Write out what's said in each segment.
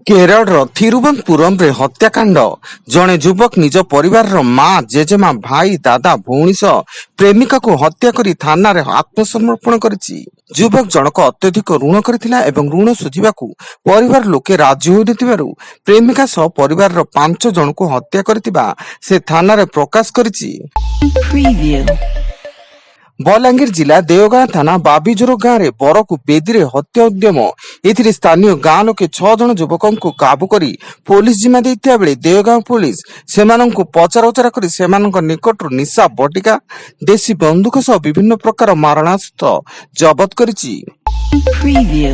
କେରଳର ଥିରୁବନନ୍ତପୁରମରେ ହତ୍ୟାକାଣ୍ଡ। ଜଣେ ଯୁବକ ନିଜ ପରିବାରର ମା, ଜେଜେମା, ଭାଇ, ଦାଦା, ଭଉଣୀ ସହ ପ୍ରେମିକାକୁ ହତ୍ୟା କରି ଥାନାରେ ଆତ୍ମସମର୍ପଣ କରିଛି। ଯୁବକ ଜଣକ ଅତ୍ୟଧିକ ଋଣ କରିଥିଲା ଏବଂ ଋଣ ଶୁଝିବାକୁ ପରିବାର ଲୋକେ ରାଜି ହୋଇନଥିବାରୁ ପ୍ରେମିକା ସହ ପରିବାରର 5 ଜଣଙ୍କୁ ହତ୍ୟା କରିଥିବା ସେ ଥାନାରେ ପ୍ରକାଶ କରିଛି। Preview. ବଲାଙ୍ଗୀର ଜିଲ୍ଲା ଦେଓଗାଁ ଥାନା ବାବିଜୋର ଗାଁରେ ବରକୁ ବେଦୀରେ ହତ୍ୟା ଉଦ୍ୟମ। ଏଥିରେ ସ୍ଥାନୀୟ ଗାଁ ଲୋକେ 6 ଜଣ ଯୁବକଙ୍କୁ କାବୁ କରି ପୋଲିସ ଜିମା ଦେଇଥିବା ବେଳେ ଦେଓଗାଁ ପୋଲିସ ସେମାନଙ୍କୁ ପଚରାଉଚରା କରି ସେମାନଙ୍କ ନିକଟରୁ ନିଶା ବଟିକା, ଦେଶୀ ବନ୍ଧୁକ ସହ ବିଭିନ୍ନ ପ୍ରକାର ମାରଣାସ୍ତ୍ର ଜବତ କରିଛି। Preview.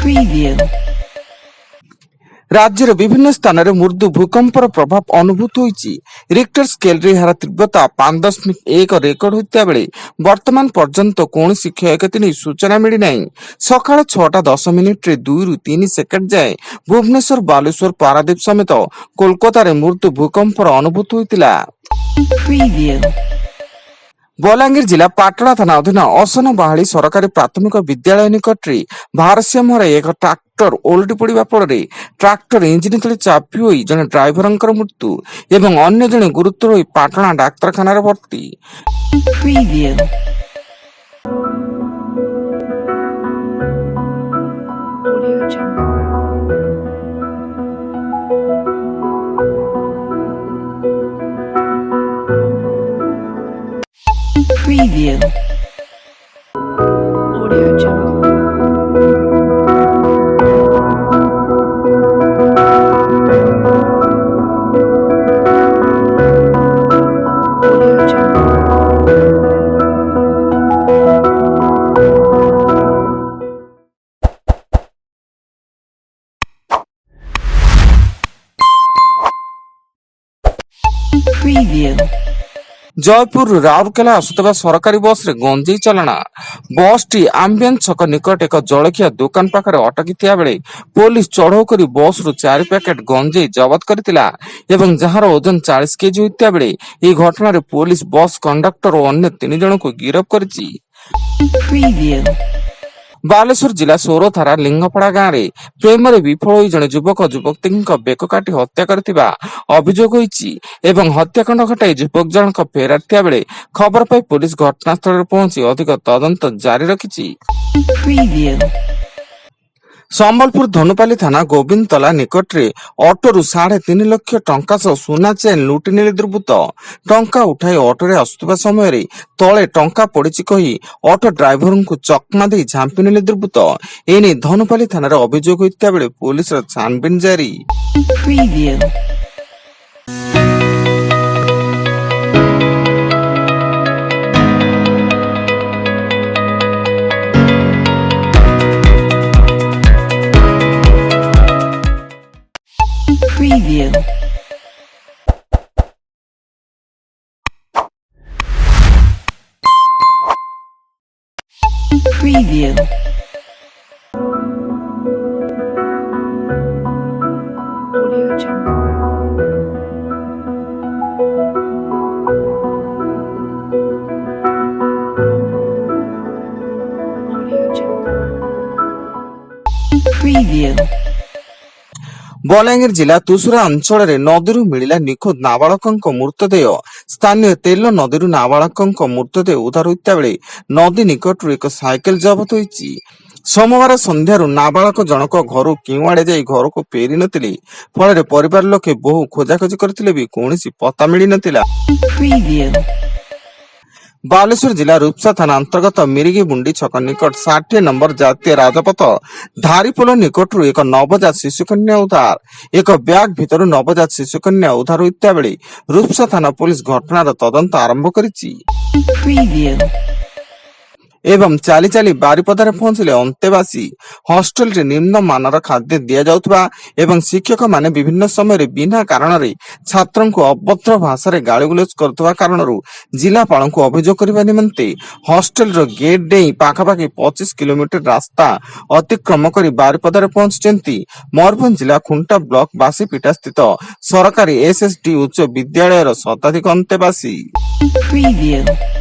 Preview. ରାଜ୍ୟର ବିଭିନ୍ନ ସ୍ଥାନରେ ମୃଦୁ ଭୂକମ୍ପର ପ୍ରଭାବ ଅନୁଭୂତ ହୋଇଛି। ରିକ୍ଟର ସ୍କେଲରେ ଏହାର ତୀବ୍ରତା 5.1 ରେକର୍ଡ ହୋଇଥିବା ବେଳେ ବର୍ତ୍ତମାନ ପର୍ଯ୍ୟନ୍ତ କୌଣସି କ୍ଷୟକ୍ଷତି ନେଇ ସୂଚନା ମିଳିନାହିଁ। ସକାଳ 6:10 2ରୁ 3 ସେକେଣ୍ଡ ଯାଏଁ ଭୁବନେଶ୍ୱର, ବାଲେଶ୍ୱର, ପାରାଦୀପ ସମେତ କୋଲକାତାରେ ମୃଦୁ ଭୂକମ୍ପର ଅନୁଭୂତ ହୋଇଥିଲା। Preview. ବଲାଙ୍ଗୀର ଜିଲ୍ଲା ପାଟଣା ଥାନା ଅଧୀନ ଅସନବାହାଳି ସରକାରୀ ପ୍ରାଥମିକ ବିଦ୍ୟାଳୟ ନିକଟରେ ଭାରସାମ୍ୟରେ ଏକ ଟ୍ରାକ୍ଟର ଓଲଟି ପଡ଼ିବା ଫଳରେ ଟ୍ରାକ୍ଟର ଇଞ୍ଜିନ ତଳେ ଚାପି ହୋଇ ଜଣେ ଡ୍ରାଇଭରଙ୍କର ମୃତ୍ୟୁ ଏବଂ ଅନ୍ୟ ଜଣେ ଗୁରୁତର ହୋଇ ପାଟଣା ଡାକ୍ତରଖାନାରେ ଭର୍ତ୍ତି। Preview. Audio Jungle. Preview. Audio Jungle. Audio Jungle. Preview. ଜୟପୁରରୁ Rourkela ଆସୁଥିବା ସରକାରୀ ବସରେ ଗଞ୍ଜେଇ ଚାଲାଣ। ବସଟି ଆମ୍ବିଆନ୍ସ ଛକ ନିକଟ ଏକ ଜଳଖିଆ ଦୋକାନ ପାଖରେ ଅଟକିଥିବା ବେଳେ ପୋଲିସ ଚଢ଼ଉ କରି ବସରୁ 4 ପ୍ୟାକେଟ ଗଞ୍ଜେଇ ଜବତ କରିଥିଲା ଏବଂ ଯାହାର ଓଜନ 40 କେଜି ହୋଇଥିବା ବେଳେ ଏହି ଘଟଣାରେ ପୋଲିସ ବସ୍ କଣ୍ଡକ୍ଟର ଓ ଅନ୍ୟ 3 ଜଣଙ୍କୁ ଗିରଫ କରିଛି। Preview. ବାଲେଶ୍ୱର ଜିଲ୍ଲା ସୋରଥାରା ଲିଙ୍ଗପଡା ଗାଁରେ ପ୍ରେମରେ ବିଫଳ ହୋଇ ଜଣେ ଯୁବକ ଯୁବତୀଙ୍କ ବେକ କାଟି ହତ୍ୟା କରିଥିବା ଅଭିଯୋଗ ହୋଇଛି ଏବଂ ହତ୍ୟାକାଣ୍ଡ ଘଟାଇ ଯୁବକ ଜଣକ ଫେରାର ଥିବା ବେଳେ ଖବର ପାଇ ପୋଲିସ ଘଟଣାସ୍ଥଳରେ ପହଞ୍ଚି ଅଧିକ ତଦନ୍ତ ଜାରି ରଖିଛି। Preview. ସମ୍ବଲପୁର ଧନୁପାଲି ଥାନା ଗୋବିନ୍ଦତଲା ନିକଟରେ ଅଟୋରୁ 3.5 ଲକ୍ଷ ଟଙ୍କା ସହ ସୁନା ଚେନ୍ ଲୁଟି ନେଲେ ଦୁର୍ବୃତ୍ତ। ଟଙ୍କା ଉଠାଇ ଅଟୋରେ ଆସୁଥିବା ସମୟରେ ତଳେ ଟଙ୍କା ପଡିଛି କହି ଅଟୋ ଡ୍ରାଇଭରଙ୍କୁ ଚକମା ଦେଇ ଝାମ୍ପି ନେଲେ ଦୁର୍ବୃତ୍ତ। ଏନେଇ ଧନୁପାଲି ଥାନାରେ ଅଭିଯୋଗ ହୋଇଥିବା ବେଳେ ପୋଲିସର ଛାନବିନ୍ ଜାରି। Preview. Preview. Preview. Audio Jungle. Audio Jungle. Preview. Balangir ଜିଲ୍ଲା ତୁଷୁରା ଅଞ୍ଚଳରେ ନଦୀରୁ ମିଳିଲା ନିଖୋଜ ନାବାଳକଙ୍କ ମୃତଦେହ। ସ୍ଥାନୀୟ ତେଲ ନଦୀରୁ ନାବାଳକଙ୍କ ମୃତଦେହ ଉଦ୍ଧାର ହୋଇଥିବା ବେଳେ ନଦୀ ନିକଟରୁ ଏକ ସାଇକେଲ ଜବତ ହୋଇଛି। ସୋମବାର ସନ୍ଧ୍ୟାରୁ ନାବାଳକ ଜଣକ ଘରୁ କେଉଁ ଆଡେ ଯାଇ ଘରକୁ ଫେରି ନଥିଲେ। ଫଳରେ ପରିବାର ଲୋକେ ବହୁ ଖୋଜାଖୋଜି କରିଥିଲେ ବି କୌଣସି ପତ୍ତା ମିଳିନଥିଲା। Preview. ବାଲେଶ୍ୱର ଜିଲ୍ଲା ରୁପ୍ସା ଥାନା ଅନ୍ତର୍ଗତ ମିରିଗିବୁଣ୍ଡି ଛକ ନିକଟ 60 ନମ୍ବର ଜାତୀୟ ରାଜପଥ ଧାରିପୋଲ ନିକଟରୁ ଏକ ନବଜାତ ଶିଶୁକନ୍ୟା ଉଦ୍ଧାର। ଏକ ବ୍ୟାଗ୍ ଭିତରୁ ନବଜାତ ଶିଶୁକନ୍ୟା ଉଦ୍ଧାର ହୋଇଥିବା ବେଳେ ରୁପ୍ସା ଥାନା ପୋଲିସ ଘଟଣାର ତଦନ୍ତ ଆରମ୍ଭ କରିଛି। Preview. ଏବଂ ଚାଲି ଚାଲି ବାରିପଦାରେ ପହଞ୍ଚିଲେ ଅନ୍ତେବାସୀ। ହଷ୍ଟେଲରେ ନିମ୍ନ ମାନର ଖାଦ୍ୟ ଦିଆଯାଉଥିବା ଏବଂ ଶିକ୍ଷକମାନେ ବିଭିନ୍ନ ସମୟରେ ବିନା କାରଣରେ ଛାତ୍ରଙ୍କୁ ଅଭଦ୍ର ଭାଷାରେ ଗାଳିଗୁଲଜ କରୁଥିବା କାରଣରୁ ଜିଲ୍ଲାପାଳଙ୍କୁ ଅଭିଯୋଗ କରିବା ନିମନ୍ତେ ହଷ୍ଟେଲର ଗେଟ୍ ଡେଇଁ ପାଖାପାଖି 25 କିଲୋମିଟର ରାସ୍ତା ଅତିକ୍ରମ କରି ବାରିପଦାରେ ପହଞ୍ଚିଛନ୍ତି ମୟୂରଭଞ୍ଜ ଜିଲ୍ଲା ଖୁଣ୍ଟା ବ୍ଲକ ବାସିପିଟା ସ୍ଥିତ ସରକାରୀ SSD ଉଚ୍ଚ ବିଦ୍ୟାଳୟର ଶତାଧିକ ଅନ୍ତେବାସୀ। Preview.